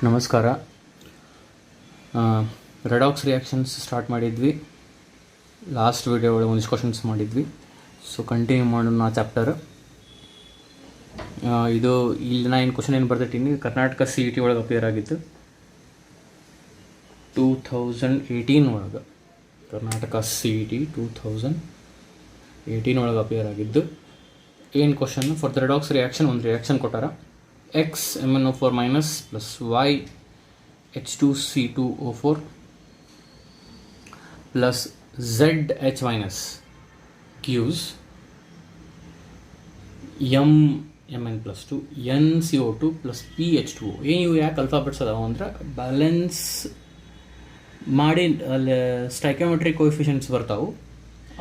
ನಮಸ್ಕಾರ. Redox reactions start ಮಾಡಿದ್ವಿ. Last video ಒಳಗೆ ಒಂದಿಷ್ಟು ಕ್ವಶನ್ಸ್ ಮಾಡಿದ್ವಿ. ಸೊ ಕಂಟಿನ್ಯೂ ಮಾಡೋಣ ಆ ಚಾಪ್ಟರ್. ಇದು ಇಲ್ಲಿ ನಾ ಏನು ಕ್ವಶನ್ ಏನು ಬರ್ದಿಟ್ಟಿನಿ, ಕರ್ನಾಟಕ CET ಒಳಗೆ ಅಪಿಯರ್ ಆಗಿತ್ತು 2018 ಒಳಗೆ. ಕರ್ನಾಟಕ CET 2018 ಒಳಗೆ ಅಪಿಯರ್ ಆಗಿದ್ದು. ಏನು question, for the redox reaction ಒಂದು ರಿಯಾಕ್ಷನ್ ಕೊಟ್ಟಾರ. X MnO4 minus plus Y H2C2O4 plus Z H minus gives Mn plus 2 NCO2 plus PH2O. ಇವು ಯಾಕೆ ಅಲ್ಫಾಬೆಟ್ಸ್ ಅದಾವ ಅಂದ್ರೆ ಬ್ಯಾಲೆನ್ಸ್ ಮಾಡಿ ಅಲ್ಲಿ ಸ್ಟೈಕ್ಯೋಮೆಟ್ರಿಕ್ ಕೋಎಫಿಷಿಯೆಂಟ್ಸ್ ಬರ್ತಾವೆ,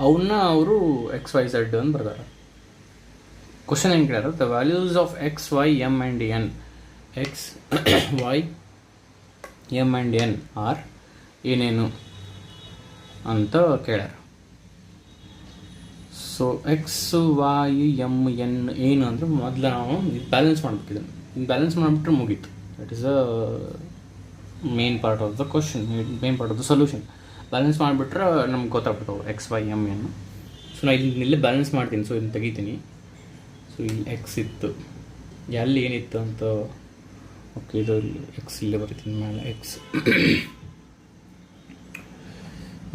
ಅವನ್ನ ಅವರು XYZ ಅಂತ ಬರ್ತಾರೆ. ಕ್ವಶನ್ ಏನು ಕೇಳ್ಯಾರ, the values of X, Y, M and N. X, Y, M and N are ಏನೇನು ಅಂತ ಕೇಳ್ಯಾರ. So X, Y, M, N ಏನು ಅಂದ್ರೆ ಮೊದಲು ನಾವು ಬ್ಯಾಲೆನ್ಸ್ ಮಾಡ್ಬೇಕಿದೆ. ಬ್ಯಾಲೆನ್ಸ್ ಮಾಡಿಬಿಟ್ರೆ ಮುಗೀತು. That is a main part of the question, main part of the solution. Balance ಮಾಡಿಬಿಟ್ರೆ ನಮ್ಗೆ ಗೊತ್ತಾಗ್ಬಿಡ್ತಾವೆ X, Y, M, N. So ನಾನು ಇಲ್ಲೇ ಬ್ಯಾಲೆನ್ಸ್ ಮಾಡ್ತೀನಿ. ಸೊ ಇದನ್ನು ತೆಗಿತೀನಿ. ಸೊ ಇಲ್ಲಿ X ಇತ್ತು, ಎಲ್ಲಿ ಏನಿತ್ತು ಅಂತ. ಓಕೆ, ಇದು X ಇಲ್ಲೇ ಬರ್ತೀನಿ ಮೇಲೆ. X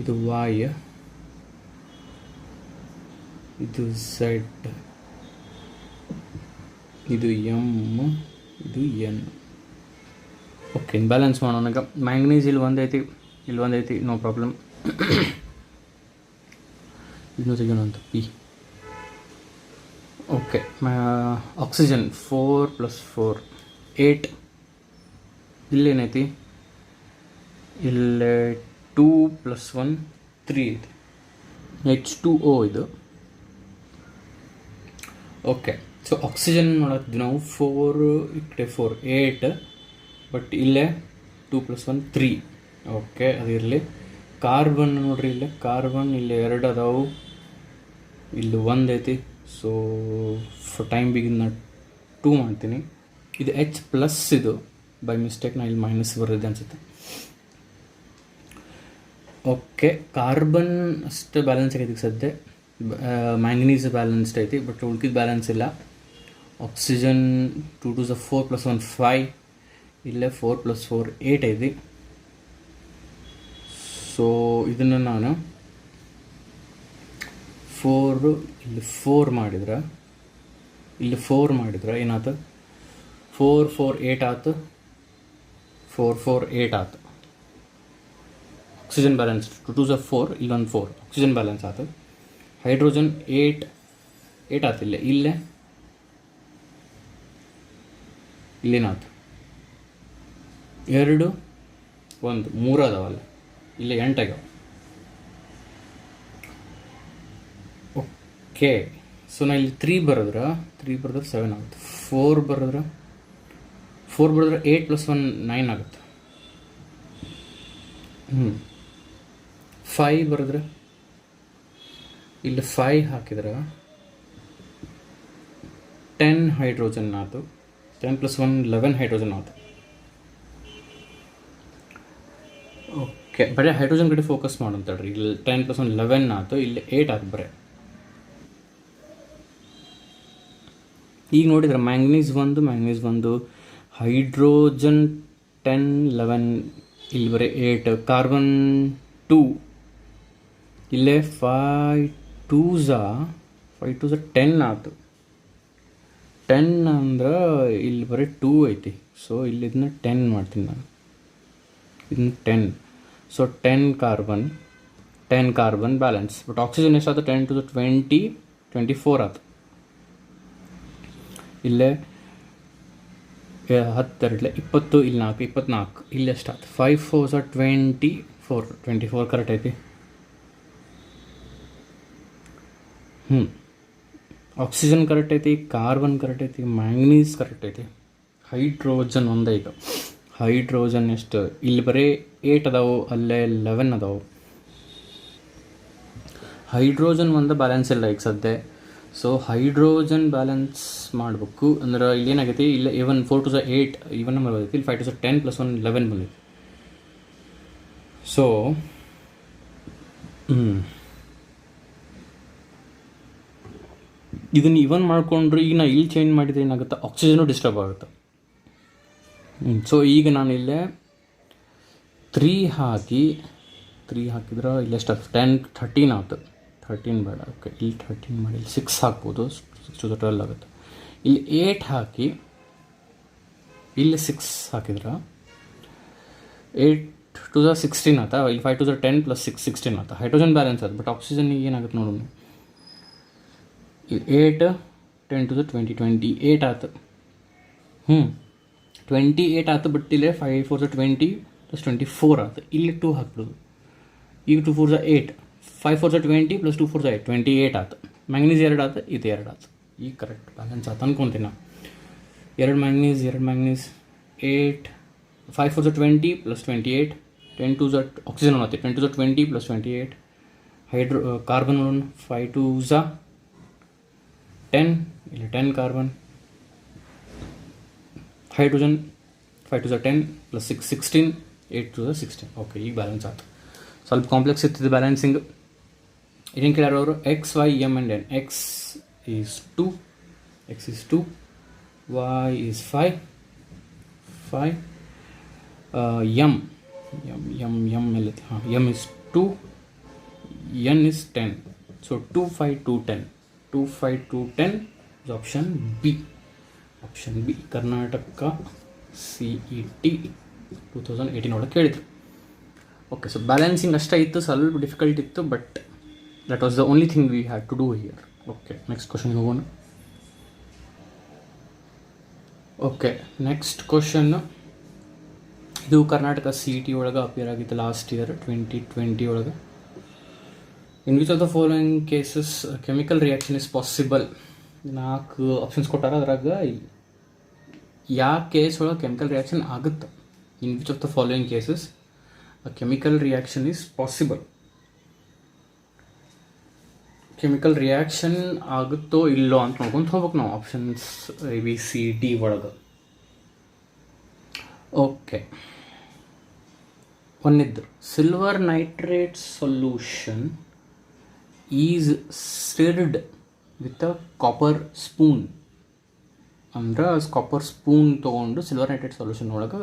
ಇದು Y, ಇದು Z, ಇದು M, ಇದು N. ಓಕೆ, ಬ್ಯಾಲೆನ್ಸ್ ಮಾಡೋಣ. ಈಗ ಮ್ಯಾಂಗ್ನೀಸ್ ಇಲ್ಲಿ ಒಂದೈತಿ, ಇಲ್ಲಿ ಒಂದೈತಿ, ನೋ ಪ್ರಾಬ್ಲಮ್. ಇನ್ನೂ ತೆಗೋಣ ಅಂತ P. Okay, oxygen 4 + 4 8. ಇಲ್ಲೇನೈತಿ, ಇಲ್ಲೇ 2 + 1 3 ಐತಿ. H2O ಇದು. ಓಕೆ, ಸೊ ಆಕ್ಸಿಜನ್ ನೋಡೋದು ನಾವು 4 ಈ ಕಡೆ 4 8, ಬಟ್ ಇಲ್ಲೇ 2 + 1 3. ಓಕೆ, ಅದಿರಲಿ. ಕಾರ್ಬನ್ ನೋಡ್ರಿ, ಇಲ್ಲೇ ಕಾರ್ಬನ್ ಇಲ್ಲಿ 2 ಅದಾವು, ಇಲ್ಲಿ 1 ಐತಿ. ಸೊ ಫಾರ್ ಟೈಮ್ ಬಿಗಿನ್ ನಾ 2 ಮಾಡ್ತೀನಿ. ಇದು H+, ಇದು ಬೈ ಮಿಸ್ಟೇಕ್ ನಾ ಇಲ್ಲಿ ಮೈನಸ್ ಬರೋದು ಅನ್ಸುತ್ತೆ. ಓಕೆ, ಕಾರ್ಬನ್ ಅಷ್ಟೇ ಬ್ಯಾಲೆನ್ಸ್ ಆಗೈತಿ ಸದ್ಯ. ಮ್ಯಾಂಗನೀಸ್ ಬ್ಯಾಲೆನ್ಸ್ಡ್ ಐತಿ, ಬಟ್ ಉಳ್ಕಿದ ಬ್ಯಾಲೆನ್ಸ್ ಇಲ್ಲ. ಆಕ್ಸಿಜನ್ 2 × 4 + 1 5, ಇಲ್ಲೇ 4 + 4 8 ಐತಿ. ಸೊ ಇದನ್ನು ನಾನು 4 ಇಲ್ಲಿ 4 ಮಾಡಿದ್ರೆ, ಇಲ್ಲಿ 4 ಮಾಡಿದ್ರೆ ಏನಾಯ್ತು, 4 4 8 ಆಯ್ತು, 4 4 8 ಆಯ್ತು. ಆಕ್ಸಿಜನ್ ಬ್ಯಾಲೆನ್ಸ್ 2 × 4, ಇಲ್ಲೊಂದು 4 ಆಕ್ಸಿಜನ್ ಬ್ಯಾಲೆನ್ಸ್ ಆಯ್ತು. ಹೈಡ್ರೋಜನ್ 8 ಆಯ್ತು. ಇಲ್ಲೇ ಇಲ್ಲೇನಾಯ್ತು, 2 1 3 ಅದಾವಲ್ಲ, ಇಲ್ಲೇ 8 ಆಗ್ಯಾವ. ಓಕೆ, ಸೊ ನಾ ಇಲ್ಲಿ 3 ಬರೆದ್ರೆ 7 ಆಗುತ್ತೆ. 4 ಬರೆದ್ರೆ 8 + 1 9 ಆಗುತ್ತೆ. 5 ಬರೆದ್ರೆ ಇಲ್ಲಿ 5 ಹಾಕಿದ್ರೆ 10 ಹೈಡ್ರೋಜನ್ ಆಯ್ತು. 10 + 1 11 ಹೈಡ್ರೋಜನ್ ಆಯ್ತು. ಓಕೆ, ಬರೀ ಹೈಡ್ರೋಜನ್ ಕಡೆ ಫೋಕಸ್ ಮಾಡೋಂತೇಳ್ರಿ. ಇಲ್ಲಿ 10 + 1 11 ಆಯ್ತು, ಇಲ್ಲಿ 8 ಆಯ್ತು ಬರೀ. ಈಗ ನೋಡಿದ್ರೆ ಮ್ಯಾಂಗ್ನೀಸ್ 1, ಹೈಡ್ರೋಜನ್ 10 11, ಇಲ್ಲಿ ಬರೀ 8. ಕಾರ್ಬನ್ 2, ಇಲ್ಲೇ 5 2s 10 ಆಯ್ತು. 10 ಅಂದ್ರೆ ಇಲ್ಲಿ ಬರೀ 2 ಐತಿ. ಸೊ ಇಲ್ಲಿ ಇದನ್ನ 10 ಮಾಡ್ತೀನಿ ನಾನು, ಇದನ್ನ 10. So 10 carbon balance. But oxygen ಎಷ್ಟಾಯ್ತು, 10 × 20 24 ಆಯ್ತು. ಇಲ್ಲೇ 10 20, ಇಲ್ಲಿ 4 24, ಇಲ್ಲಿ ಎಷ್ಟಾಯ್ತು, 5 4 24 ಕರೆಕ್ಟ್ ಐತಿ. ಆಕ್ಸಿಜನ್ ಕರೆಕ್ಟ್ ಐತಿ, ಕಾರ್ಬನ್ ಕರೆಕ್ಟ್ ಐತಿ, ಮ್ಯಾಂಗ್ನೀಸ್ ಕರೆಕ್ಟ್ ಐತಿ. ಹೈಡ್ರೋಜನ್ ಒಂದೈತು. ಹೈಡ್ರೋಜನ್ ಎಷ್ಟು, ಇಲ್ಲಿ ಬರೀ 8 ಅದಾವು, ಅಲ್ಲೇ 11 ಅದಾವು. ಹೈಡ್ರೋಜನ್ ಒಂದು ಬ್ಯಾಲೆನ್ಸ್ ಇಲ್ಲ ಈಗ ಸದ್ಯ. ಸೊ ಹೈಡ್ರೋಜನ್ ಬ್ಯಾಲೆನ್ಸ್ ಮಾಡಬೇಕು ಅಂದ್ರೆ ಇಲ್ಲಿ ಏನಾಗೈತಿ, ಇಲ್ಲ ಇವನ್ 4 to the 8 ಇವನ್ ನಂಬರ್ ಬಂದೈತಿ, ಇಲ್ಲಿ 5 to the 10 + 1 11 ಬಂದೈತಿ. ಸೊ ಇದನ್ನು ಇವನ್ ಮಾಡಿಕೊಂಡ್ರೆ ಈಗ ನಾ ಇಲ್ಲಿ ಚೇಂಜ್ ಮಾಡಿದರೆ ಏನಾಗುತ್ತೆ, ಆಕ್ಸಿಜನು ಡಿಸ್ಟರ್ಬ್ ಆಗುತ್ತೆ. ಸೊ ಈಗ ನಾನು ಇಲ್ಲೇ 3 ಹಾಕಿದ್ರೆ ಇಲ್ಲೇ ಎಷ್ಟು 13 ಆಯ್ತು. 13 ಬೇಡ, ಓಕೆ ಇಲ್ಲಿ 13 ಮಾಡಿ ಇಲ್ಲಿ 6 ಹಾಕ್ಬೋದು, 6 to the 12 ಆಗುತ್ತೆ. ಇಲ್ಲಿ 8 ಹಾಕಿ ಇಲ್ಲಿ 6 ಹಾಕಿದ್ರೆ 8 to the 16 ಆಯ್ತಾ, ಇಲ್ಲಿ 5 to the 10 + 6 16 ಆಯ್ತಾ. ಹೈಡ್ರೋಜನ್ ಬ್ಯಾಲೆನ್ಸ್ ಆಯ್ತು, ಬಟ್ ಆಕ್ಸಿಜನ್ಗೆ ಏನಾಗುತ್ತೆ ನೋಡೋಣ. ಇಲ್ಲಿ 8 10 to the 20 28 ಆಯ್ತು. 28 ಆಯ್ತು, ಬಟ್ ಇಲ್ಲೇ 5 4 the 20 + 24 ಆಯ್ತು. ಇಲ್ಲಿ 2 ಹಾಕ್ಬಿಡೋದು. ಈಗ 2 4 the 8 5 4 the 20 + 2 4 the 8 28 ಆಯ್ತು. ಮ್ಯಾಂಗ್ನೀಸ್ 2 ಆಯ್ತು, ಇದು 2 ಆಯ್ತು. ಈಗ ಕರೆಕ್ಟ್ ಬ್ಯಾಲೆನ್ಸ್ ಆಯ್ತು ಅನ್ಕೊಂತೀನಿ ನಾನು. 2 manganese 8 5 4 the 20 + 28 10 to the oxygen ಆಯ್ತು 10 to the 20 + 28 carbon 5 to the 10 ಇಲ್ಲಿ 10 carbon. Hydrogen 5 to the 10 + 6 16 8 to the 16. Okay, ಈಗ ಬ್ಯಾಲೆನ್ಸ್ ಆಯ್ತು. ಸ್ವಲ್ಪ ಕಾಂಪ್ಲೆಕ್ಸ್ ಇರ್ತಿದೆ ಬ್ಯಾಲೆನ್ಸಿಂಗ್. ಇದೇನು ಕೇಳ್ಯಾರ ಅವರು, X Y M and N. X is 2 Y is 5 M ಎಲ್ಲೈತಿ. M is 2 N is 10. So 2 5 2 10 2 5 2 10 is option B. Karnataka CET 2018 ಒಳಗೆ ಕೇಳಿದ್ರು. Okay, so balancing ಅಷ್ಟೇ ಇತ್ತು, ಸ್ವಲ್ಪ ಡಿಫಿಕಲ್ಟ್ ಇತ್ತು, but that was the only thing we had to do here. Okay, next ಕ್ವಶನ್ಗೆ ಹೋಗೋಣ. Okay, next question ಇದು Karnataka CET ಒಳಗೆ ಅಪಿಯರ್ ಆಗಿತ್ತು ಲಾಸ್ಟ್ ಇಯರ್ 2020 ಒಳಗೆ. In which of the following cases chemical reaction is possible? 4 options ಕೊಟ್ಟಾರ, ಅದ್ರಾಗ ಯಾವ case ಒಳಗೆ ಕೆಮಿಕಲ್ ರಿಯಾಕ್ಷನ್ ಆಗುತ್ತೆ? In which of the following cases chemical reaction is possible? Chemical reaction ಆಗುತ್ತೋ ಇಲ್ಲೋ ಅಂತ ನೋಡ್ಕೊಂಡು ಹೋಗ್ಬೇಕು ನಾವು ಆಪ್ಷನ್ಸ್ ABCD ಒಳಗೆ. ಓಕೆ, ಒಂದಿದ್ದು silver nitrate solution is stirred with a copper spoon. ಅಂದ್ರೆ ಕಾಪರ್ ಸ್ಪೂನ್ ತೊಗೊಂಡು ಸಿಲ್ವರ್ ನೈಟ್ರೇಟ್ ಸೊಲ್ಯೂಷನ್ ಒಳಗೆ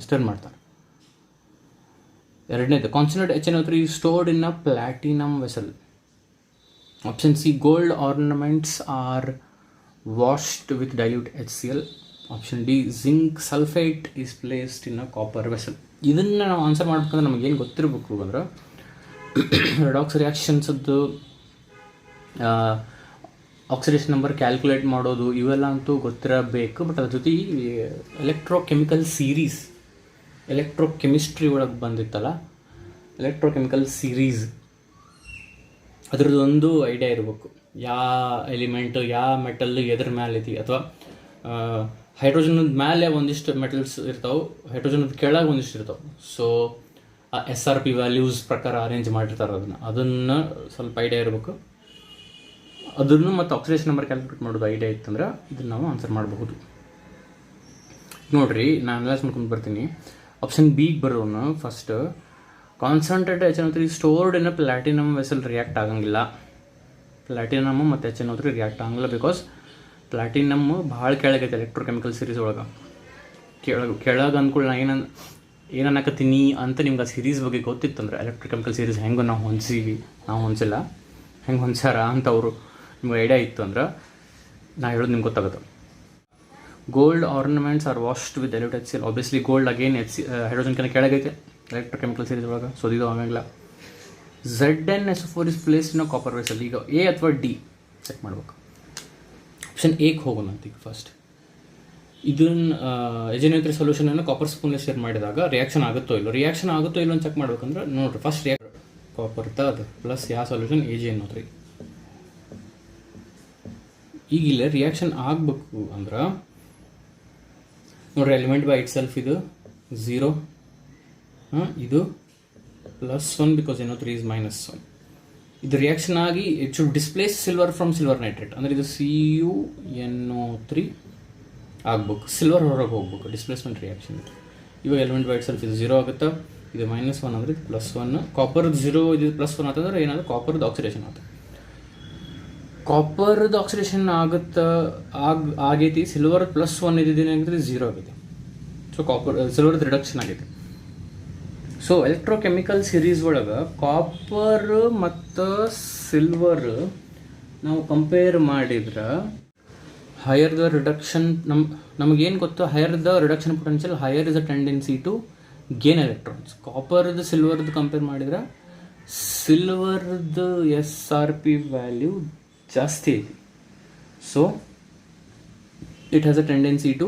ಸ್ಟಿರ್ ಮಾಡ್ತಾರೆ. ಎರಡನೇದು concentrate HNO3 stored in a platinum vessel. Option C gold ornaments are washed with dilute HCl. Option D zinc sulphate is placed in a copper vessel. ಇದನ್ನು ನಾವು answer ಮಾಡ್ಬೇಕಂದ್ರೆ ನಮಗೇನು ಗೊತ್ತಿರಬೇಕು ಅಂದ್ರೆ redox ರಿಯಾಕ್ಷನ್ಸದ್ದು ಆಕ್ಸಿಡೇಷನ್ ನಂಬರ್ ಕ್ಯಾಲ್ಕುಲೇಟ್ ಮಾಡೋದು ಇವೆಲ್ಲ ಅಂತೂ ಗೊತ್ತಿರಬೇಕು. ಬಟ್ ಅದ್ರ ಜೊತೆ ಎಲೆಕ್ಟ್ರೋಕೆಮಿಕಲ್ ಸೀರೀಸ್, ಎಲೆಕ್ಟ್ರೋಕೆಮಿಸ್ಟ್ರಿ ಒಳಗೆ ಬಂದಿತ್ತಲ್ಲ ಎಲೆಕ್ಟ್ರೋಕೆಮಿಕಲ್ ಸೀರೀಸ್, ಅದ್ರದ್ದು ಒಂದು ಐಡಿಯಾ ಇರಬೇಕು. ಯಾವ ಎಲಿಮೆಂಟ್ ಯಾವ ಮೆಟಲ್ ಎದ್ರ ಮೇಲೆ ಐತಿ, ಅಥವಾ ಹೈಡ್ರೋಜನದ ಮೇಲೆ ಒಂದಿಷ್ಟು ಮೆಟಲ್ಸ್ ಇರ್ತಾವೆ, ಹೈಡ್ರೋಜನದ ಕೆಳಗೆ ಒಂದಿಷ್ಟು ಇರ್ತಾವೆ. ಸೊ ಆ SRP ವ್ಯಾಲ್ಯೂಸ್ ಪ್ರಕಾರ ಅರೇಂಜ್ ಮಾಡಿರ್ತಾರೆ. ಅದನ್ನು ಸ್ವಲ್ಪ ಐಡಿಯಾ ಇರಬೇಕು. ಅದನ್ನು ಮತ್ತು ಆಕ್ಸಿಡೇಷನ್ ನಂಬರ್ ಕ್ಯಾಲ್ಕುಲೇಟ್ ಮಾಡೋದು ಐಡಿಯಾ ಇತ್ತಂದ್ರೆ ಇದನ್ನು ನಾವು ಆನ್ಸರ್ ಮಾಡಬಹುದು. ನೋಡಿರಿ, ನಾನು ಅನಲೈಸ್ ಮಾಡ್ಕೊಂಡು ಬರ್ತೀನಿ. ಆಪ್ಷನ್ ಬಿಗೆ ಬರೋಣ. ಫಸ್ಟ್ ಕಾನ್ಸಂಟ್ರೇಟ್ HNO3 ಸ್ಟೋರ್ಡ್ ಇನ್ ಪ್ಲಾಟಿನಮ್ ವೆಸಲ್ ರಿಯಾಕ್ಟ್ ಆಗಂಗಿಲ್ಲ. ಪ್ಲಾಟಿನಮ್ ಮತ್ತು HNO3 ರಿಯಾಕ್ಟ್ ಆಗಂಗಿಲ್ಲ ಬಿಕಾಸ್ ಪ್ಲಾಟಿನಮ್ ಭಾಳ ಕೆಳಗೈತೆ ಎಲೆಕ್ಟ್ರೋಕೆಮಿಕಲ್ ಸೀರೀಸ್ ಒಳಗೆ. ಕೆಳಗೆ ಅಂದ್ಕೊಳ್ಳಿ ನಾ ಏನನ್ನಕತ್ತೀನಿ ಅಂತ ನಿಮ್ಗೆ ಆ ಸೀರೀಸ್ ಬಗ್ಗೆ ಗೊತ್ತಿತ್ತಂದ್ರೆ, ಎಲೆಕ್ಟ್ರೋಕೆಮಿಕಲ್ ಸೀರೀಸ್ ಹೆಂಗೆ ನಾವು ಹೊಂದಿಸಿಲ್ಲ ಹೆಂಗೆ ಹೊಂದ್ಸಾರ ಅಂತ ಅವರು ನಿಮ್ಗೆ ಐಡಿಯಾ ಇತ್ತು ಅಂದ್ರೆ ನಾ ಹೇಳೋದು ನಿಮ್ಗೆ ಗೊತ್ತಾಗುತ್ತೆ. Gold ornaments are washed with dilute HCl. Obviously gold again ಹೈಡ್ರೋಜನ್ಕಿಂತ ಕೆಳಗೈತೆ ಎಲೆಕ್ಟ್ರೋಕೆಮಿಕಲ್ ಸೀರೀಸ್ ಒಳಗೆ, ಸೊ ಇದು ಆಗಂಗಿಲ್ಲ. ZnSO4 is placed in a copper vessel. ಈಗ A ಅಥವಾ D ಚೆಕ್ ಮಾಡ್ಬೇಕು. ಆಪ್ಷನ್ ಎಗೆ ಹೋಗೋಣ ಅಂತ. ಈಗ ಫಸ್ಟ್ ಇದನ್ನು HNO3 ಸೊಲ್ಯೂಷನನ್ನು ಕಾಪರ್ ಸ್ಪೂನ್ ಶೇರ್ ಮಾಡಿದಾಗ ರಿಯಾಕ್ಷನ್ ಆಗುತ್ತೋ ಇಲ್ಲೋ ಅಂತ ಚೆಕ್ ಮಾಡ್ಬೇಕಂದ್ರೆ ನೋಡಿರಿ, ಫಸ್ಟ್ ಕಾಪರ್ ಅದು ಪ್ಲಸ್ ಯಾವ ಸೊಲ್ಯೂಷನ್ AgNO3. ಈಗಿಲ್ಲ ರಿಯಾಕ್ಷನ್ ಆಗಬೇಕು ಅಂದ್ರೆ ನೋಡಿರಿ, ಎಲಿಮೆಂಟ್ ಬೈ ಇಟ್ ಸೆಲ್ಫ್ ಇದು 0, ಇದು +1 ಬಿಕಾಸ್ NO3 is -1. ಇದು ರಿಯಾಕ್ಷನ್ ಆಗಿ it should displace silver from silver nitrate. ಅಂದರೆ ಇದು CuNO3 ಆಗ್ಬೇಕು, ಸಿಲ್ವರ್ ಹೊರಗೆ ಹೋಗ್ಬೇಕು, ಡಿಸ್ಪ್ಲೇಸ್ಮೆಂಟ್ ರಿಯಾಕ್ಷನ್. ಇವಾಗ ಎಲಿಮೆಂಟ್ ಬೈ ಇಟ್ಸೆಲ್ಫ್ ಇದು 0 ಆಗುತ್ತೆ, ಇದು -1 ಅಂದರೆ ಇದು +1. ಕಾಪರ್ದು 0 ಇದು +1 ಆತಂದ್ರೆ ಏನಾದ್ರು ಕಾಪರ್ದು ಆಕ್ಸಿಡೇಷನ್ ಆಗುತ್ತೆ. ಕಾಪರ್ದು ಆಕ್ಸಿಡೇಷನ್ ಆಗೈತಿ, ಸಿಲ್ವರ್ +1 ಇದ್ದಿದ್ದೇನಾಗಿದ್ರೆ 0 ಆಗಿದೆ. ಸೊ ಸಿಲ್ವರ್ದು ರಿಡಕ್ಷನ್ ಆಗೈತಿ. ಸೊ ಎಲೆಕ್ಟ್ರೋಕೆಮಿಕಲ್ ಸೀರೀಸ್ ಒಳಗೆ ಕಾಪರ್ ಮತ್ತು ಸಿಲ್ವರ್ ನಾವು ಕಂಪೇರ್ ಮಾಡಿದ್ರೆ ಹೈಯರ್ ದ ರಿಡಕ್ಷನ್, ನಮಗೇನು ಗೊತ್ತು, higher the reduction potential, higher is a tendency to gain electrons. ಕಾಪರ್ದು ಸಿಲ್ವರ್ದು ಕಂಪೇರ್ ಮಾಡಿದ್ರೆ ಸಿಲ್ವರ್ದು SRP ವ್ಯಾಲ್ಯೂ ಜಾಸ್ತಿ ಐತಿ. So it has a tendency to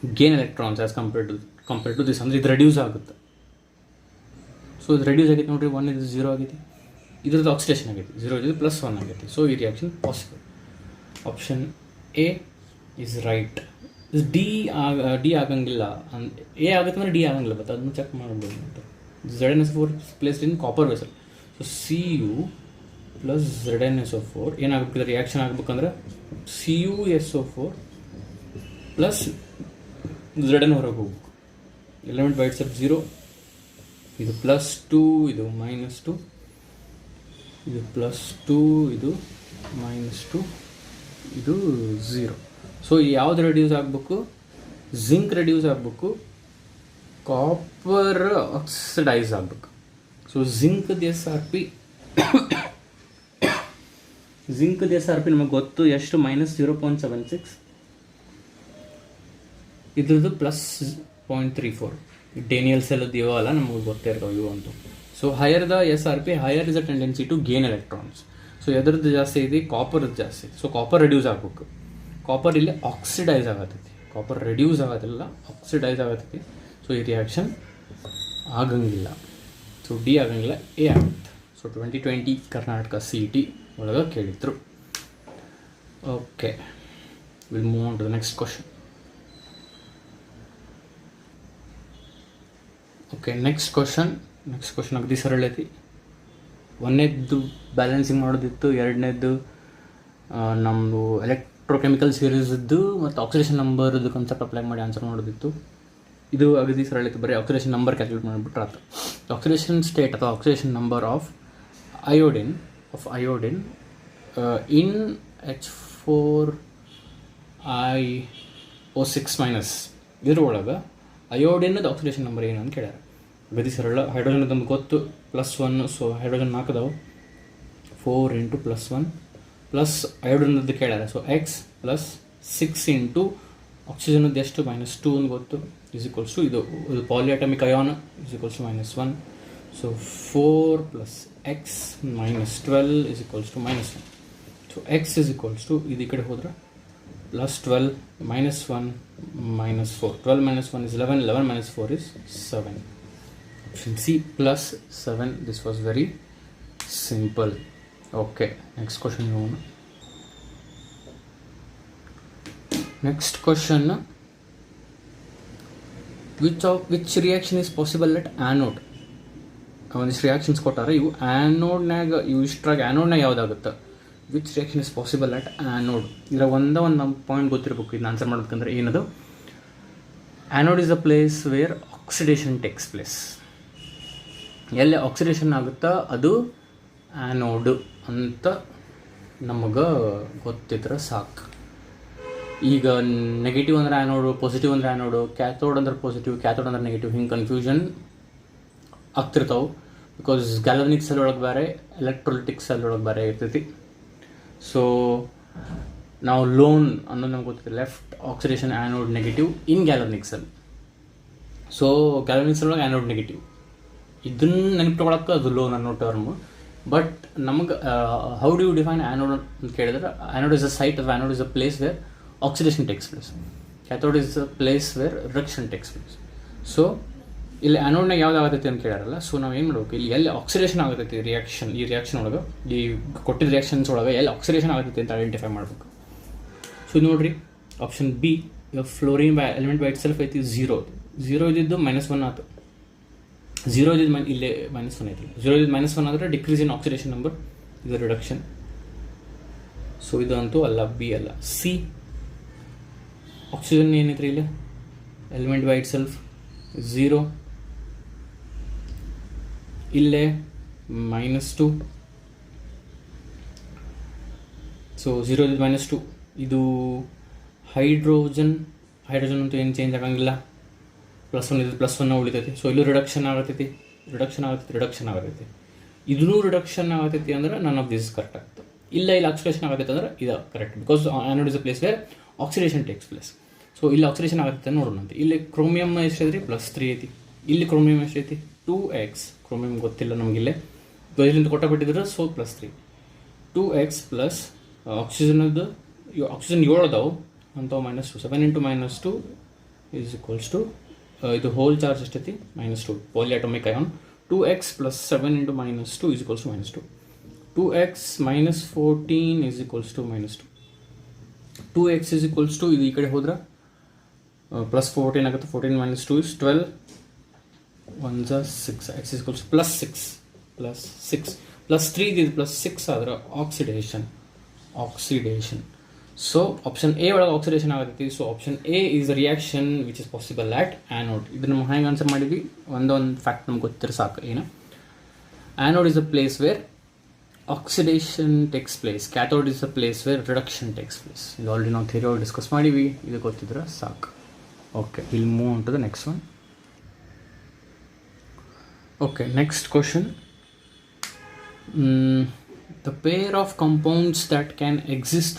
gain electrons as compared to this. ಅಂದರೆ ಇದು ರೆಡ್ಯೂಸ್ ಆಗುತ್ತೆ. ಸೊ ಇದು ರೆಡ್ಯೂಸ್ ಆಗೈತೆ ನೋಡಿರಿ, 1 ಇದು 0 ಆಗೈತಿ, ಇದ್ರದ್ದು ಆಕ್ಸಿಡೇಷನ್ ಆಗೈತಿ, 0 ಇದು +1 ಆಗೈತಿ. ಸೊ ಈ reaction possible. Option A is right. D ಆಗಂಗಿಲ್ಲ, ಎ ಆಗುತ್ತೆ ಅಂದರೆ ಡಿ ಆಗಂಗಿಲ್ಲ, ಬಟ್ ಅದನ್ನು ಚೆಕ್ ಮಾಡ್ಬೋದು. ZnSO4 placed in copper vessel. So Cu + ZnSO4 ಏನಾಗಬೇಕು, ರಿಯಾಕ್ಷನ್ ಆಗಬೇಕಂದ್ರೆ CuSO4 + Zn ಹೊರಗೆ ಹೋಗ್ಬೇಕು. ಎಲಿಮೆಂಟ್ ಬೈ ಇಟ್ಸೆಲ್ಫ್ 0, ಇದು +2, ಇದು -2, ಇದು +2, ಇದು -2, ಇದು 0. ಸೊ ಯಾವ್ದು ರೆಡ್ಯೂಸ್ ಆಗಬೇಕು, ಜಿಂಕ್ ರೆಡ್ಯೂಸ್ ಆಗಬೇಕು, ಕಾಪರ್ ಆಕ್ಸಿಡೈಸ್ ಆಗಬೇಕು. ಸೊ ಜಿಂಕ್ದು SRP ನಮಗೆ ಗೊತ್ತು ಎಷ್ಟು, -0.76, ಇದ್ರದ್ದು +0.34. ಡೇನಿಯಲ್ ಸೆಲ್ದು ಇವಲ್ಲ ನಮಗೆ ಗೊತ್ತೇ ಇರ್ತಾವೆ ಇವು ಅಂತೂ. So higher the SRP, higher is a tendency to gain electrons. So ಎದ್ರದ್ದು ಜಾಸ್ತಿ ಇದೆ, ಕಾಪರ್ದು ಜಾಸ್ತಿ. ಸೊ ಕಾಪರ್ ರೆಡ್ಯೂಸ್ ಆಗಬೇಕು. ಕಾಪರ್ ಇಲ್ಲಿ ಆಕ್ಸಿಡೈಸ್ ಆಗತ್ತೈತಿ, ಕಾಪರ್ ರೆಡ್ಯೂಸ್ ಆಗೋದಿಲ್ಲ, ಆಕ್ಸಿಡೈಸ್ ಆಗತ್ತೈತಿ. ಸೊ ಈ ರಿಯಾಕ್ಷನ್ ಆಗಂಗಿಲ್ಲ. ಸೊ ಡಿ ಆಗಂಗಿಲ್ಲ, ಎ ಆಗುತ್ತೆ. ಸೊ 2020 ಕರ್ನಾಟಕ CET ಒಳಗೆ ಕೇಳಿದ್ರು. Okay, will move on to the next question. Okay, next question ಅಗದಿ ಸರಳ ಐತಿ. 1ನೇದ್ದು ಬ್ಯಾಲೆನ್ಸಿಂಗ್ ಮಾಡೋದಿತ್ತು, 2ನೇದ್ದು ನಮ್ಮದು ಎಲೆಕ್ಟ್ರೋಕೆಮಿಕಲ್ ಸೀರೀಸ್ದು ಮತ್ತು ಆಕ್ಸಿಡೇಷನ್ ನಂಬರ್ದು ಕಾನ್ಸೆಪ್ಟ್ ಅಪ್ಲೈ ಮಾಡಿ ಆನ್ಸರ್ ಮಾಡೋದಿತ್ತು. ಇದು ಅಗದಿ ಸರಳ ಐತಿ, ಬರೀ ಆಕ್ಸಿಡೇಷನ್ ನಂಬರ್ ಕ್ಯಾಲ್ಕುಲೇಟ್ ಮಾಡಿಬಿಟ್ರೆ ಆಯ್ತು. ಆಕ್ಸಿಡೇಷನ್ ಸ್ಟೇಟ್ ಅಥವಾ oxidation number of iodine in H4IO6- ಇದ್ರೊಳಗೆ ಅಯೋಡಿನದು ಆಕ್ಸಿಡೇಷನ್ ನಂಬರ್ ಏನು ಅಂತ ಕೇಳ್ಯಾರ. ಗದಿ ಸರಳ. ಹೈಡ್ರೋಜನ್ ನಮ್ಗೆ ಗೊತ್ತು +1. ಸೊ ಹೈಡ್ರೋಜನ್ 4 ಅದಾವೆ, 4 × +1 ಪ್ಲಸ್ ಅಯೋಡಿನದ್ದು ಕೇಳ್ಯಾರ. ಸೊ X + 6 × ಆಕ್ಸಿಜನದ್ದು ಎಷ್ಟು, -2 ಅಂತ ಗೊತ್ತು, = ಇದು polyatomic ion =-1. So 4 + X - 12 =-1. So X ಇದು ಈ ಕಡೆ ಹೋದ್ರೆ +12 - 1 -4. 12 - 1 is 11, 11 - 4 is 7. Option C +7. This was very simple. Okay, next question. Next question. Which reaction is possible at anode? ಒಂದಿಷ್ಟು ರಿಯಾಕ್ಷನ್ಸ್ ಕೊಟ್ಟಾರೆ. ಇವು ಆ್ಯನೋಡ್ನಾಗ, ಇವು ಇಷ್ಟ್ರಾಗ ಆ್ಯನೋಡ್ನಾಗ ಯಾವುದಾಗುತ್ತೆ, which reaction is possible at anode. ಇದರ ಒಂದು ನಮ್ಮ ಪಾಯಿಂಟ್ ಗೊತ್ತಿರಬೇಕು, ಇದನ್ನ ಆನ್ಸರ್ ಮಾಡ್ಬೇಕಂದ್ರೆ. ಏನದು, anode is a place where oxidation takes place. ಎಲ್ಲಿ ಆಕ್ಸಿಡೇಷನ್ ಆಗುತ್ತಾ ಅದು ಆ್ಯನೋಡು ಅಂತ ನಮಗೆ ಗೊತ್ತಿದ್ರೆ ಸಾಕು. ಈಗ ನೆಗೆಟಿವ್ ಅಂದರೆ ಆ್ಯನೋಡು, ಪಾಸಿಟಿವ್ ಅಂದರೆ ಆ್ಯನೋಡು, ಕ್ಯಾಥೋಡ್ ಅಂದ್ರೆ ಪಾಸಿಟಿವ್, ಕ್ಯಾಥೋಡ್ ಅಂದ್ರೆ ನೆಗೆಟಿವ್, ಹಿಂಗೆ ಕನ್ಫ್ಯೂಷನ್ ಆಗ್ತಿರ್ತಾವೆ. ಬಿಕಾಸ್ ಗ್ಯಾಲರ್ನಿಕ್ ಸೆಲ್ ಒಳಗೆ ಬೇರೆ, ಎಲೆಕ್ಟ್ರೋಲಿಟಿಕ್ ಸೆಲ್ ಒಳಗೆ ಬೇರೆ ಇರ್ತೈತಿ. ಸೊ ನಾವು ಲೋನ್ ಅನ್ನೋದು ನಮ್ಗೆ ಗೊತ್ತಿದೆ, left oxidation anode negative in galvanic cell. So galvanic cell ಒಳಗೆ ಆ್ಯನೋಡ್ ನೆಗೆಟಿವ್, ಇದನ್ನು ನೆನಪಿಟ್ಕೊಳ್ಳೋಕೆ ಅದು ಲೋನ್ ಅನ್ನೋ ಟರ್ಮ್. ಬಟ್ ನಮಗೆ how do you define anode ಅಂತ ಕೇಳಿದ್ರೆ, anode is a site of anode is a place where oxidation takes place. Cathode is a place where reduction takes place. So ಇಲ್ಲಿ ಆ್ಯನೋಡ್ನಾಗ ಯಾವ್ದು ಆಗತೈತಿ ಅಂತ ಕೇಳಾರಲ್ಲ. ಸೊ ನಾವು ಏನು ಮಾಡ್ಬೇಕು, ಇಲ್ಲಿ ಎಲ್ಲಿ ಆಕ್ಸಿಡೇಷನ್ ಆಗತೈತಿ ಈ ರಿಯಾಕ್ಷನ್ ಒಳಗೆ, ಈ ಕೊಟ್ಟಿದ್ದ ರಿಯಾಕ್ಷನ್ಸ್ ಒಳಗೆ ಎಲ್ಲಿ ಆಕ್ಸಿಡೇಷನ್ ಆಗತೈತಿ ಅಂತ ಐಡೆಂಟಿಫೈ ಮಾಡಬೇಕು. ಸೊ ನೋಡಿರಿ, option B, fluorine element by it self ಐತಿ 0 ಇದ್ದಿದ್ದು -1 ಆಯ್ತು. 0 ಇದ್ದು ಇಲ್ಲೇ -1 ಐತಲ್ಲ, 0 ಇದ್ದು -1 ಆದರೆ ಡಿಕ್ರೀಸ್ ಇನ್ ಆಕ್ಸಿಡೇಷನ್ ನಂಬರ್, ಇದು ರಿಡಕ್ಷನ್. ಸೊ ಇದಂತೂ ಅಲ್ಲ, ಬಿ ಅಲ್ಲ, ಸಿ. ಆಕ್ಸಿಜನ್ ಏನೈತ್ರಿ ಇಲ್ಲಿ, ಎಲಿಮೆಂಟ್ ಬೈ ಇಟ್ ಸೆಲ್ಫ್ 0, ಇಲ್ಲೇ -2. ಸೊ 0 ಇದ್ದು -2. ಇದು ಹೈಡ್ರೋಜನ್ ಅಂತೂ ಏನು ಚೇಂಜ್ ಆಗಂಗಿಲ್ಲ, +1 ಇದು +1 ಉಳಿತೈತಿ. ಸೊ ಇಲ್ಲೂ ರಿಡಕ್ಷನ್ ಆಗತೈತಿ. ಇದೂ ರಿಡಕ್ಷನ್ ಆಗತೈತಿ ಅಂದ್ರೆ ನನ್ ಆಫ್ ದಿಸ್ ಕರೆಕ್ಟ್ ಆಗ್ತದೆ. ಇಲ್ಲಿ ಆಕ್ಸಿಡೇಷನ್ ಆಗತೈತೆ ಅಂದ್ರೆ ಇದು correct, because anode is a place where oxidation takes place. So ಇಲ್ಲಿ ಆಕ್ಸಿಡೇಷನ್ ಆಗತ್ತೆ ನೋಡೋಣಂತೆ. ಇಲ್ಲಿ ಕ್ರೋಮಿಯಮ್ ಎಷ್ಟೈತಿ, +3 ಐತಿ. ಇಲ್ಲಿ ಕ್ರೋಮಿಯಮ್ ಎಷ್ಟೈತಿ, 2x. ಕ್ರೋಮಿಯಮ್ ಗೊತ್ತಿಲ್ಲ ನಮಗಿಲ್ಲೇ, ಇದರಿಂದ ಕೊಟ್ಟಬಿಟ್ಟಿದ್ರೆ. ಸೊ +3, 2x ಪ್ಲಸ್ ಆಕ್ಸಿಜನ್ದು ಆಕ್ಸಿಜನ್ 7 ಅದಾವು ಅಂಥವು -2. 7 × -2 ಈಸ್ ಈಕ್ವಲ್ಸ್ ಟು ಇದು ಹೋಲ್ ಚಾರ್ಜ್ ಎಷ್ಟೈತಿ, -2. Polyatomic ion 2x + 7 × -2 is equals to -2. 2x - 14 is equals to -2. 2x is equals to ಇದು ಈ ಕಡೆ ಹೋದ್ರೆ +14 ಆಗುತ್ತೆ. 14 - 2 ಇಸ್ 12, 1 6. x ಈಸ್ ಈಕ್ವಲ್ಸ್ +6 +3 ಇದು +6 ಆದ್ರೆ ಆಕ್ಸಿಡೇಷನ್. ಸೊ ಆಪ್ಷನ್ ಎ ಒಳಗೆ ಆಕ್ಸಿಡೇಷನ್ ಆಗತ್ತೈತಿ. So option A is a reaction which is possible at anode. ಇದನ್ನು ನಾವು ಹೆಂಗೆ ಆನ್ಸರ್ ಮಾಡಿದ್ವಿ, ಒಂದೊಂದು ಫ್ಯಾಕ್ಟ್ ನಮ್ಗೆ ಗೊತ್ತಿರೋ ಸಾಕು. ಏನು, anode is a place where oxidation takes place, cathode is a place where reduction takes place. ಇದು ಆಲ್ರೆಡಿ ನಾವು ಥಿಯರಿ ಒಳಗೆ ಡಿಸ್ಕಸ್ ಮಾಡಿವಿ, ಇದು ಗೊತ್ತಿದ್ರೆ ಸಾಕು. Okay, will move on to the next one. Okay, next question. The pair of compounds that can exist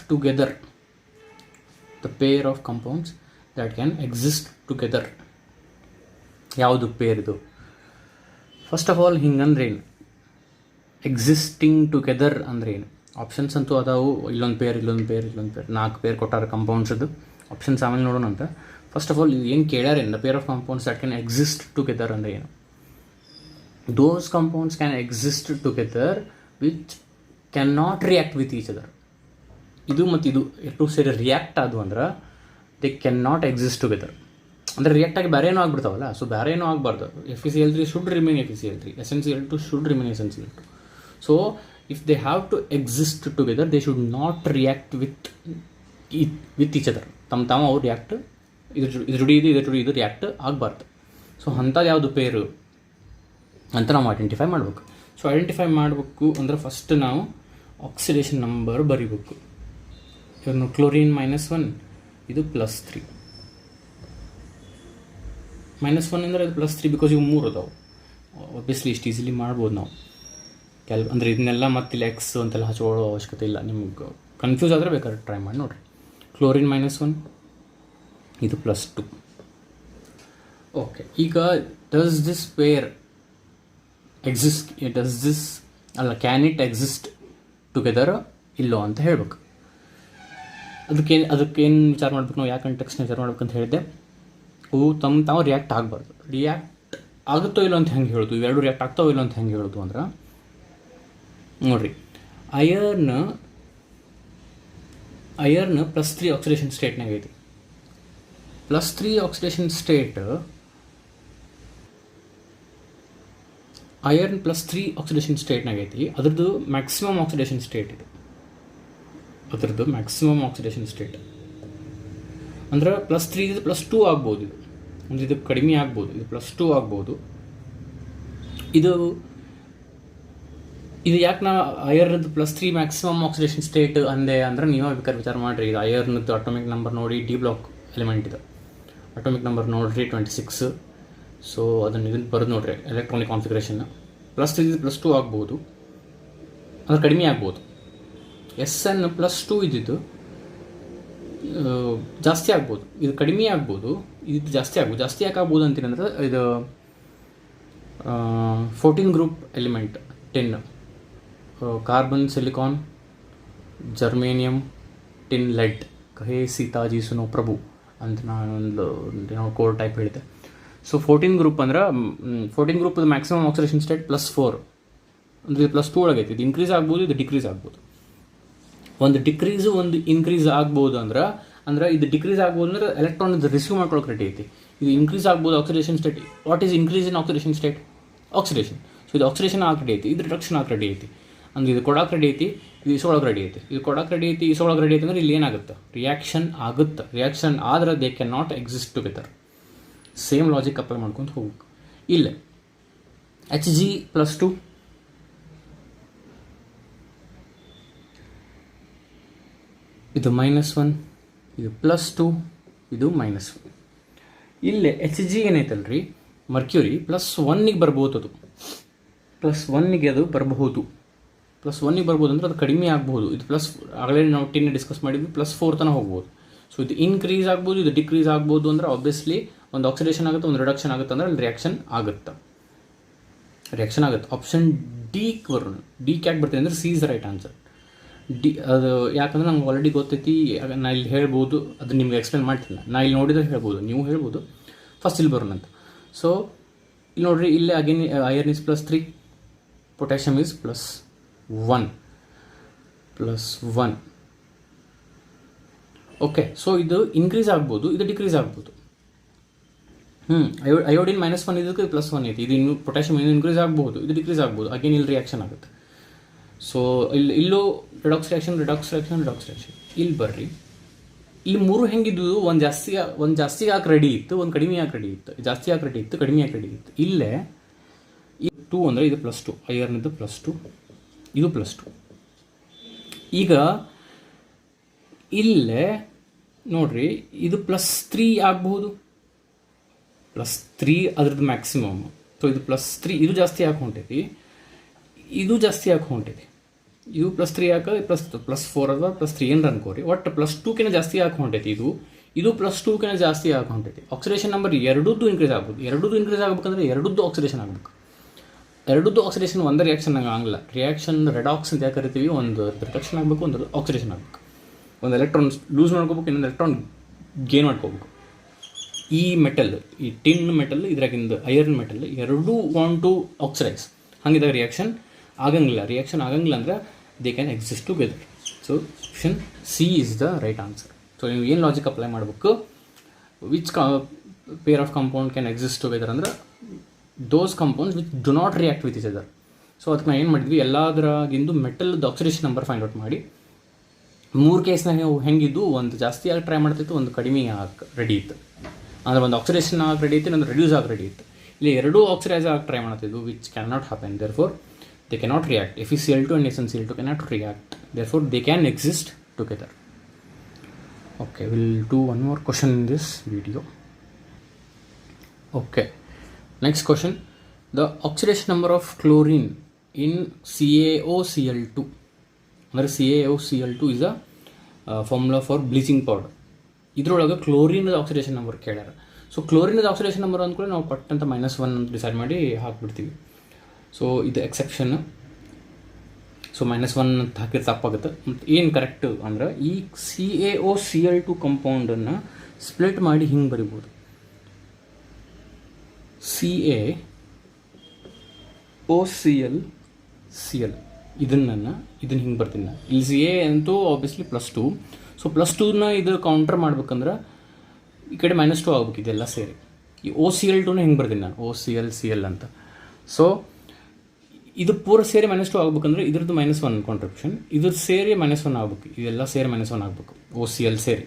together. ಯಾವುದು pair ಇದು? First of all ಹಿಂಗಂದ್ರೆ ಏನು, ಎಕ್ಸಿಸ್ಟಿಂಗ್ ಟುಗೆದರ್ ಅಂದ್ರೆ ಏನು? ಆಪ್ಷನ್ಸ್ ಅಂತೂ ಅದಾವು, ಇಲ್ಲೊಂದು ಪೇರ್ 4 ಪೇರ್ ಕೊಟ್ಟಾರ ಕಂಪೌಂಡ್ಸದ್ದು. ಆಪ್ಷನ್ಸ್ ಆಮೇಲೆ ನೋಡೋಣ ಅಂತ. ಫಸ್ಟ್ ಆಫ್ ಆಲ್ ಇದು ಏನು ಕೇಳ್ಯಾರೇನು, the pair of compounds that can exist together ಅಂದರೆ ಏನು? Those compounds can exist together which can not react with each other. ಇದು ಮತ್ತು ಇದು ಎರಡು ಸೇರಿ ರಿಯಾಕ್ಟ್ ಆದವು ಅಂದ್ರೆ they can not exist together. ಅಂದರೆ ರಿಯಾಕ್ಟ್ ಆಗಿ ಬೇರೆ ಏನೋ ಆಗ್ಬಿಡ್ತಾವಲ್ಲ, ಸೊ ಬೇರೆ ಏನೋ ಆಗಬಾರ್ದು. FeCl3 should remain FeCl3, SnCl2 should remain SnCl2. So if they have to exist together they should not react with each other. ತಾವು ಅವ್ರು ರಿಯಾಕ್ಟ್, ಇದ್ರ ಜುಡಿ ಇದು ರಿಯಾಕ್ಟ್ ಆಗಬಾರ್ದು. ಸೊ ಅಂಥದ್ದು ಯಾವುದು ಪೇರು ಅಂತ ನಾವು ಐಡೆಂಟಿಫೈ ಮಾಡಬೇಕು. ಸೊ ಐಡೆಂಟಿಫೈ ಮಾಡಬೇಕು ಅಂದರೆ ಫಸ್ಟ್ ನಾವು ಆಕ್ಸಿಡೇಷನ್ ನಂಬರ್ ಬರೀಬೇಕು. ಇನ್ನು ಕ್ಲೋರಿನ್ -1, ಇದು +3. -1 ಅಂದರೆ ಅದು +3 ಬಿಕಾಸ್ ಇವು 3 ಅದಾವೆ. ಒಬ್ವಿಯಸ್ಲಿ ಇಷ್ಟು ಈಸಿಲಿ ಮಾಡ್ಬೋದು ನಾವು. ಅಂದರೆ ಇದನ್ನೆಲ್ಲ ಮತ್ತಿಲ್ಲಿ ಎಕ್ಸ್ ಅಂತೆಲ್ಲ ಹಚ್ಕೊಳ್ಳೋ ಅವಶ್ಯಕತೆ ಇಲ್ಲ. ನಿಮ್ಗೆ ಕನ್ಫ್ಯೂಸ್ ಆದರೆ ಬೇಕಾದ್ರೆ ಟ್ರೈ ಮಾಡಿ ನೋಡಿರಿ. ಕ್ಲೋರಿನ್ -1, ಇದು +2. ಓಕೆ, ಈಗ does this pair exist, can it exist together ಇಲ್ಲೋ ಅಂತ ಹೇಳಬೇಕು. ಅದಕ್ಕೇನು ವಿಚಾರ ಮಾಡ್ಬೇಕು ನಾವು, ಯಾಕೆ ಕಂಟೆಕ್ಸ್ಟ್ ವಿಚಾರ ಮಾಡ್ಬೇಕಂತ ಹೇಳಿದ್ದೆ. ಅವು ತಾವು ರಿಯಾಕ್ಟ್ ಆಗಬಾರ್ದು. ರಿಯಾಕ್ಟ್ ಆಗುತ್ತೋ ಇಲ್ಲೋ ಅಂತ ಹೆಂಗೆ ಹೇಳೋದು, ಇವೆರಡು ರಿಯಾಕ್ಟ್ ಆಗ್ತಾವೋ ಇಲ್ಲೋ ಅಂತ ಹೆಂಗೆ ಹೇಳೋದು ಅಂದ್ರೆ ನೋಡಿರಿ, ಅಯರ್ನ್ +3 ಆಕ್ಸಿಡೇಷನ್ ಸ್ಟೇಟ್ನಾಗ ಐತಿ. +3 ಆಕ್ಸಿಡೇಷನ್ ಸ್ಟೇಟ್, ಅಯರ್ನ್ +3 ಆಕ್ಸಿಡೇಷನ್ ಸ್ಟೇಟ್ನಾಗ ಐತಿ. ಅದ್ರದ್ದು ಮ್ಯಾಕ್ಸಿಮಮ್ ಆಕ್ಸಿಡೇಷನ್ ಸ್ಟೇಟ್ ಇದು. ಅದರದ್ದು ಮ್ಯಾಕ್ಸಿಮಮ್ ಆಕ್ಸಿಡೇಷನ್ ಸ್ಟೇಟ್ ಅಂದ್ರೆ +3 ಇದು +2 ಆಗ್ಬೋದು. ಇದು ಅಂದರೆ ಇದು ಕಡಿಮೆ ಆಗ್ಬೋದು, ಇದು +2 ಆಗ್ಬೋದು. ಇದು ಯಾಕೆ ನಾವು ಅಯರ್ನದ್ದು +3 ಮ್ಯಾಕ್ಸಿಮಮ್ ಆಕ್ಸಿಡೇಷನ್ ಸ್ಟೇಟ್ ಅಂದೆ ಅಂದ್ರೆ ನೀವು ಬೇಕಾದ್ರೆ ವಿಚಾರ ಮಾಡಿರಿ. ಇದು ಅಯರ್ನದ್ದು ಅಟೋಮಿಕ್ ನಂಬರ್ ನೋಡಿ, ಡಿ ಬ್ಲಾಕ್ ಎಲಿಮೆಂಟ್ ಇದು. ಅಟೋಮಿಕ್ ನಂಬರ್ ನೋಡಿರಿ 26. ಸೊ ಅದನ್ನು ಇದನ್ನು ಬರೆದು ನೋಡ್ರಿ, ಎಲೆಕ್ಟ್ರಾನಿಕ್ ಕಾನ್ಫಿಗರೇಷನ್. +3 ಇದು +2 ಆಗ್ಬೋದು, ಅಂದ್ರೆ ಕಡಿಮೆ ಆಗ್ಬೋದು. Sn +2 ಇದ್ದಿದ್ದು ಜಾಸ್ತಿ ಆಗ್ಬೋದು, ಇದು ಕಡಿಮೆ ಆಗ್ಬೋದು, ಇದು ಜಾಸ್ತಿ ಆಗ್ಬೋದು. ಜಾಸ್ತಿ ಯಾಕೆ ಆಗ್ಬೋದು ಅಂತೀನಂದ್ರೆ ಇದು 14 group element 10 carbon, silicon, germanium, tin, lead. ಕಹೇ ಸೀತಾಜಿ ಸುನೋ ಪ್ರಭು ಅಂತ ನಾನೊಂದು ಕೋಡ್ ಟೈಪ್ ಹೇಳಿದೆ. ಸೊ 14 ಗ್ರೂಪ್ ಅಂದ್ರೆ 14 ಗ್ರೂಪದ ಮ್ಯಾಕ್ಸಿಮಮ್ ಆಕ್ಸಿಡೇಷನ್ ಸ್ಟೇಟ್ +4 ಅಂದರೆ ಇದು +2 ಒಳಗೈತಿ. ಇದು ಇನ್ಕ್ರೀಸ್ ಆಗ್ಬೋದು, ಇದು ಡಿಕ್ರೀಸ್ ಆಗ್ಬೋದು. ಒಂದು ಡಿಕ್ರೀಸು ಒಂದು ಇನ್ಕ್ರೀಸ್ ಆಗ್ಬೋದು ಅಂದ್ರೆ ಇದು ಡಿಕ್ರೀಸ್ ಆಗ್ಬೋದು ಅಂದ್ರೆ ಎಲೆಕ್ಟ್ರಾನ್ ರಿಸೀವ್ ಮಾಡ್ಕೊಳ್ಳೋಕೆ ರೆಡಿ ಐತಿ. ಇದು ಇನ್ಕ್ರೀಸ್ ಆಗ್ಬೋದು oxidation state. What is increase in oxidation state? Oxidation. So ಇದು ಆಕ್ಸಿಡೇಷನ್ ಆಗಿ ರೆಡಿ ಐತಿ, ಇದು ರಿಡಕ್ಷನ್ ಆಗಿ ರೆಡಿ ಐತಿ. ಅಂದ್ರೆ ಇದು ಕೊಡಕ್ಕೆ ರೆಡಿ ಐತಿ, ಇದು ಇಸೊಳಗೆ ರೆಡಿ ಐತಿ. ಇದು ಕೊಡಕ್ಕೆ ರೆಡಿ ಐತಿ, ಇಸೊಳಗೆ ರೆಡಿ ಐತಿ ಅಂದ್ರೆ ಇಲ್ಲಿ ಏನಾಗುತ್ತೆ, ರಿಯಾಕ್ಷನ್ ಆಗುತ್ತೆ. ರಿಯಾಕ್ಷನ್ ಆದ್ರೆ they can not exist together. Same logic apply ಮಾಡ್ಕೊಂತ ಹೋಗ್ಬೇಕು. ಇಲ್ಲ Hg+2 ಇದು -1, ಇದು +2, ಇದು -1. ಇಲ್ಲೇ Hg ಏನೈತಲ್ರಿ ಮರ್ಕ್ಯೂರಿ +1ಗೆ ಬರ್ಬೋದು. ಅದು +1ಗೆ ಅದು ಬರಬಹುದು. +1ಗೆ ಬರ್ಬೋದು ಅಂದ್ರೆ ಅದು ಕಡಿಮೆ ಆಗ್ಬೋದು. ಇದು ಪ್ಲಸ್ ಆಗಲೇ ನಾವು ಡಿಸ್ಕಸ್ ಮಾಡಿದ್ವಿ +4 ತನಕ ಹೋಗ್ಬೋದು. ಸೊ ಇದು ಇನ್ಕ್ರೀಸ್ ಆಗ್ಬೋದು, ಇದು ಡಿಕ್ರೀಸ್ ಆಗ್ಬೋದು. ಅಂದ್ರೆ ಆಬ್ವಿಯಸ್ಲಿ ಒಂದು ಆಕ್ಸಿಡೇಷನ್ ಆಗುತ್ತೆ, ಒಂದು ರಿಡಕ್ಷನ್ ಆಗುತ್ತೆ. ಅಂದ್ರೆ ಅಲ್ಲಿ ರಿಯಾಕ್ಷನ್ ಆಗುತ್ತೆ. ಆಪ್ಷನ್ ಡಿ ಬರೋಣ. ಡಿ ಯಾಕೆ ಬರ್ತೀನಿ ಅಂದರೆ C is the right answer. D ಅದು ಯಾಕಂದ್ರೆ ನಂಗೆ ಆಲ್ರೆಡಿ ಗೊತ್ತೈತಿ. ನಾ ಇಲ್ಲಿ ಹೇಳ್ಬೋದು, ಅದು ನಿಮ್ಗೆ ಎಕ್ಸ್ಪ್ಲೇನ್ ಮಾಡ್ತೀನಿ. ನಾ ಇಲ್ಲಿ ನೋಡಿದ್ರೆ ಹೇಳ್ಬೋದು, ನೀವು ಹೇಳ್ಬೋದು. ಫಸ್ಟ್ ಇಲ್ಲಿ ಬರೋಣ ಅಂತ. ಸೊ ಇಲ್ಲಿ ನೋಡ್ರಿ, ಇಲ್ಲೇ again iron is +3, potassium is +1. Okay. So ಇದು ಇನ್ಕ್ರೀಸ್ ಆಗ್ಬೋದು, ಇದು ಡಿಕ್ರೀಸ್ ಆಗ್ಬೋದು. ಅಯೋಡಿನ್ -1 ಇದಕ್ಕೆ +1 ಐತಿ. ಇದು ಇನ್ನು ಪೊಟ್ಯಾಷಿಯಮ್ ಇನ್ಕ್ರೀಸ್ ಆಗ್ಬೋದು, ಇದು ಡಿಕ್ರೀಸ್ ಆಗ್ಬೋದು. ಅಗೇನ್ ಇಲ್ಲಿ ರಿಯಾಕ್ಷನ್ ಆಗುತ್ತೆ. ಸೊ ಇಲ್ಲೂ ರಿಡಾಕ್ಸ್ ರಿಯಾಕ್ಷನ್. ಇಲ್ಲಿ ಬರ್ರಿ, ಇಲ್ಲಿ ಮೂರು ಹೆಂಗಿದ್ದು, ಒಂದು ಜಾಸ್ತಿ ಯಾಕೆ ರೆಡಿ ಇತ್ತು, ಒಂದು ಕಡಿಮೆ ಯಾಕೆ ರೆಡಿ ಇತ್ತು, ಜಾಸ್ತಿ ಯಾಕೆ ರೆಡಿ ಇತ್ತು, ಕಡಿಮೆ ಯಾಕೆ ರೆಡಿ ಇತ್ತು. ಇಲ್ಲೇ 2 ಅಂದರೆ ಇದು +2, ಐರನ್ದು +2, ಇದು +2. ಈಗ ಇಲ್ಲೇ ನೋಡ್ರಿ, ಇದು +3 ಆಗ್ಬಹುದು. +3 ಅದ್ರದ್ದು ಮ್ಯಾಕ್ಸಿಮಮ್. ಸೊ ಇದು +3, ಇದು ಜಾಸ್ತಿ ಯಾಕೆ ಹೊಂಟೈತಿ, ಇದು ಜಾಸ್ತಿ ಯಾಕೆ ಹೊಂಟೈತಿ. ಇದು +3 ಯಾಕೆ, +4 ಅಥವಾ +3 ಏನು ಅನ್ಕೋರಿ. ಒಟ್ಟು +2ಕಿಂತ ಜಾಸ್ತಿ ಯಾಕೆ ಹೊಂಟೈತಿ. ಇದು +2ಕಿಂತ ಜಾಸ್ತಿ ಯಾಕೆ ಹೊಂಟೈತಿ. ಆಕ್ಸಿಡೇಷನ್ ನಂಬರ್ ಎರಡದ್ದು ಇನ್ಕ್ರೀಸ್ ಆಗ್ಬೋದು. ಎರಡದ್ದು ಇನ್ಕ್ರೀಸ್ ಆಗ್ಬೇಕಂದ್ರೆ ಎರಡದ್ದು ಆಕ್ಸಿಡೇಷನ್ ಆಗಬೇಕು. ಎರಡದ್ದು ಆಕ್ಸಿಡೇಷನ್ ಒಂದೇ ರಿಯಾಕ್ಷನ್ ಆಗಲ್ಲ. ರಿಯಾಕ್ಷನ್ ರೆಡಾಕ್ಸ್ ಅಂತ ಯಾಕೆ ಕರಿತೀವಿ. ಒಂದು ರಿಡಕ್ಷನ್ ಆಗಬೇಕು, ಒಂದು ಆಕ್ಸಿಡೇಷನ್ ಆಗಬೇಕು. ಒಂದು ಎಲೆಕ್ಟ್ರಾನ್ ಲೂಸ್ ಮಾಡ್ಕೋಬೇಕು, ಇನ್ನೊಂದು ಎಲೆಕ್ಟ್ರಾನ್ ಗೇನ್ ಮಾಡ್ಕೋಬೇಕು. ಈ ಮೆಟಲ್, ಈ ಟಿನ್ ಮೆಟಲ್, ಇದ್ರಾಗಿಂದ ಐರನ್ ಮೆಟಲ್ ಎರಡೂ ವಾಂಟ್ ಟು ಆಕ್ಸಿಡೈಸ್. ಹಂಗಿದಾಗ ರಿಯಾಕ್ಷನ್ ಆಗಂಗಿಲ್ಲ ಅಂದರೆ they can exist together. So option C is the right answer. So ನೀವು ಏನು ಲಾಜಿಕ್ ಅಪ್ಲೈ ಮಾಡಬೇಕು, which pair of compound can exist together ಅಂದ್ರೆ those compounds which do not react with each other. So ಅದಕ್ಕೆ ನಾವು ಏನು ಮಾಡಿದ್ವಿ, ಎಲ್ಲದರಾಗಿಂದು ಮೆಟಲ್ದು ಆಕ್ಸಿಡೇಷನ್ ನಂಬರ್ ಫೈಂಡ್ ಔಟ್ ಮಾಡಿ, 3 ಕೇಸ್ನಾಗ ಹೆಂಗಿದ್ದು, ಒಂದು ಜಾಸ್ತಿ ಆಗಿ ಟ್ರೈ ಮಾಡ್ತಿತ್ತು, ಒಂದು ಕಡಿಮೆ ಆಗಿ ರೆಡಿ ಇತ್ತು. ಅಂದರೆ ಒಂದು ಆಕ್ಸಿಡೇಷನ್ ಆಗಿ ರೆಡಿ ಇತ್ತು, ಒಂದು ರೆಡ್ಯೂಸ್ ಆಗಿ ರೆಡಿ ಇತ್ತು. ಇಲ್ಲಿ ಎರಡೂ ಆಕ್ಸಿಡೈಸ್ ಆಗಿ ಟ್ರೈ ಮಾಡ್ತಿದ್ವು, which can not happen. Therefore they cannot react. FeCl2 and SnCl2 cannot react. Therefore, they can exist together. Okay, we'll do one more question in this video. Okay, next question. The oxidation number of chlorine in CaOCl2. CaOCl2 is a formula for bleaching powder. ಇದ್ರೊಳಗೆ chlorine oxidation number ಕೇಳ್ಯಾರ. So chlorine oxidation number ಅಂದ್ಕೊಳ್ಳಿ ನಾವು ಪಟ್ಟಂತ -1 ಅಂತ decide ಮಾಡಿ ಹಾಕ್ಬಿಡ್ತೀವಿ. So ಇದು exception. So -1 ಅಂತ ಹಾಕಿದ್ರೆ ತಪ್ಪಾಗುತ್ತೆ. ಮತ್ತು ಏನು ಕರೆಕ್ಟು ಅಂದ್ರೆ ಈ CaOCl2 ಕಂಪೌಂಡನ್ನು ಸ್ಪ್ಲಿಟ್ ಮಾಡಿ ಹಿಂಗೆ ಬರಿಬೋದು. CaOCl ಇದನ್ನು ಹಿಂಗೆ ಬರ್ತೀನಿ ನಾನು. ಇಲ್ಲಿ CA ಅಂತೂ ಆಬ್ವಿಯಸ್ಲಿ +2. ಸೊ +2ನ ಇದು ಕೌಂಟರ್ ಮಾಡ್ಬೇಕಂದ್ರೆ ಈ ಕಡೆ -2 ಆಗ್ಬೇಕು ಇದೆಲ್ಲ ಸೇರಿ. ಈ OCl2ನ ಹಿಂಗೆ ಬರ್ತೀನಿ ನಾನು, OClCl ಅಂತ. ಸೊ ಇದು ಪೂರ ಸೇರಿ -2 ಆಗ್ಬೇಕಂದ್ರೆ ಇದ್ರದ್ದು -1 ಕಾಂಟ್ರಿಬ್ಯೂಷನ್, ಇದ್ರದ್ದು ಸೇರಿ -1 ಆಗ್ಬೇಕು, ಇದೆಲ್ಲ ಸೇರಿ -1 ಆಗಬೇಕು, OCl ಸೇರಿ.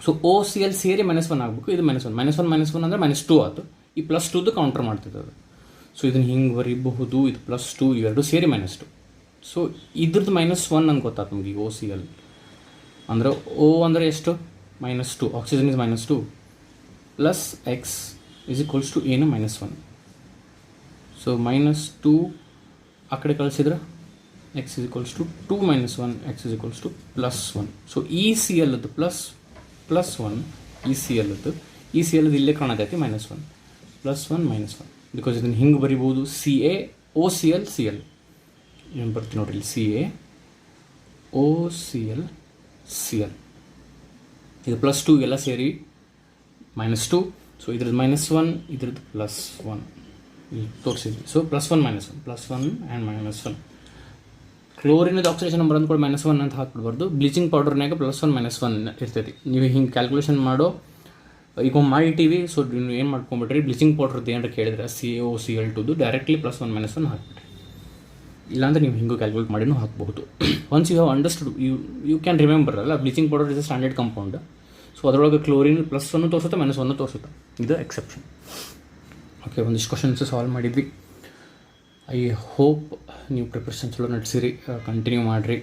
ಸೊ OCl ಸೇರಿ -1 ಆಗಬೇಕು, ಇದು -1 ಅಂದರೆ -2 ಆಯಿತು. ಈ +2ದು ಕೌಂಟರ್ ಮಾಡ್ತಿದ್ದು ಅದು. ಸೊ ಇದನ್ನು ಹಿಂಗೆ ಬರೀಬಹುದು, ಇದು +2 ಇವೆರಡು ಸೇರಿ -2. ಸೊ ಇದ್ರದ್ದು -1 ಅಂತ ಗೊತ್ತಾಯ್ತು ನಮಗೆ. OCl ಅಂದರೆ O ಅಂದರೆ ಎಷ್ಟು, -2, oxygen is -2 plus X is equals to ಏನು -1. ಸೊ -2 ಆ ಕಡೆ ಕಳಿಸಿದ್ರೆ X is equals to 2 - 1, X is equals to +1. So ECl ಅದು +1, ECl ಅದು ಇಲ್ಲೇ ಕಾಣತೈತಿ -1, +1 -1. ಬಿಕಾಸ್ ಇದನ್ನು ಹಿಂಗೆ ಬರಿಬೋದು, CaOClCl ಏನು ಬರ್ತೀವಿ ನೋಡ್ರಿ ಇಲ್ಲಿ, CaOClCl. ಇದು +2 ಎಲ್ಲ ಸೇರಿ -2. ಸೊ ಇದ್ರದ್ದು -1, ಇದ್ರದ್ದು +1 ಇಲ್ಲಿ ತೋರಿಸಿದ್ವಿ. So +1 and -1. ಕ್ಲೋರಿನದ ಆಕ್ಸಿಡೇಷನ್ ನಂಬರ್ ಅಂದ್ಕೊಂಡು -1 ಅಂತ ಹಾಕ್ಬಿಡ್ಬಾರ್ದು. ಬ್ಲೀಚಿಂಗ್ ಪೌಡರ್ನಾಗ +1 -1 ಇರ್ತೈತಿ. ನೀವು ಹಿಂಗೆ ಕ್ಯಾಲ್ಕುಲೇಷನ್ ಮಾಡೋ ಈಗ ಮಾಡಿಟ್ಟಿವಿ. ಸೊ ನೀವು ಏನು ಮಾಡ್ಕೊಂಬಿಟ್ರಿ, ಬ್ಲೀಚಿಂಗ್ ಪೌಡ್ರದ್ದು ಏನಾರು ಕೇಳಿದ್ರೆ CaOCl2 ಡೈರೆಕ್ಟ್ಲಿ +1 - 1 ಹಾಕ್ಬಿಟ್ರಿ. ಇಲ್ಲಾಂದರೆ ನೀವು ಹಿಂಗೂ ಕ್ಯಾಲ್ಕುಲೇಟ್ ಮಾಡಿನೂ ಹಾಕ್ಬಹುದು. Once you have understood, you can remember ಅಲ್ಲ, bleaching powder is a standard compound. So ಅದರೊಳಗೆ ಕ್ಲೋರಿನ್ +1 ತೋರಿಸುತ್ತೆ, -1 ತೋರಿಸುತ್ತೆ. ಇದು ಎಕ್ಸೆಪ್ಷನ್. ಓಕೆ, ಒಂದಿಷ್ಟು ಕ್ವಶನ್ಸ್ ಸಾಲ್ವ್ ಮಾಡಿದ್ವಿ. ಐ ಹೋಪ್ ನೀವು ಪ್ರಿಪ್ರೇಷನ್ ಚಲೋ ನಡೆಸಿರಿ, ಕಂಟಿನ್ಯೂ ಮಾಡಿರಿ,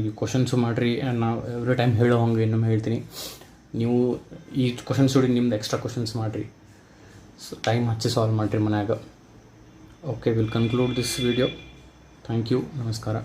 ಈ ಕ್ವಶನ್ಸು ಮಾಡಿರಿ. ನಾವು ಎವ್ರಿ ಟೈಮ್ ಹೇಳೋ ಹಂಗೆ ಇನ್ನೊಮ್ಮೆ ಹೇಳ್ತೀನಿ, ನೀವು ಈ ಕ್ವಶನ್ಸ್ ಜೋಡಿ ನಿಮ್ದು ಎಕ್ಸ್ಟ್ರಾ ಕ್ವಶನ್ಸ್ ಮಾಡಿರಿ. ಸೊ ಟೈಮ್ ಹಚ್ಚಿ ಸಾಲ್ವ್ ಮಾಡಿರಿ ಮನ್ಯಾಗ. Okay, will conclude this video. Thank you, ನಮಸ್ಕಾರ.